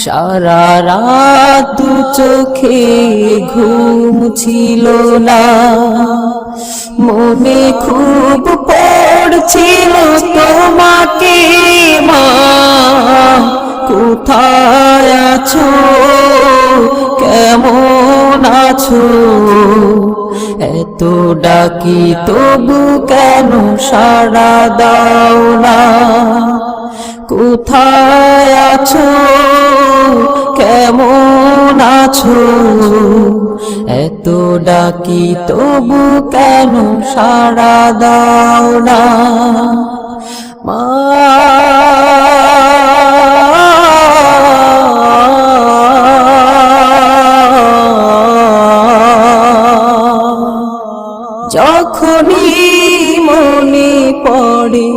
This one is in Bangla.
সারা রাত দু চোখে ঘুম ছিল না, মনে খুব পড়ছিল তোমাকে মা, কোথায় আছো, কেমন আছো, এত ডাকি তবু কেন সাড়া দাও না, কোথায় আছো, কেমন আছো, এত ডাকি তবু কেন সাড়া দাও না মা। যখনই মনে পড়ে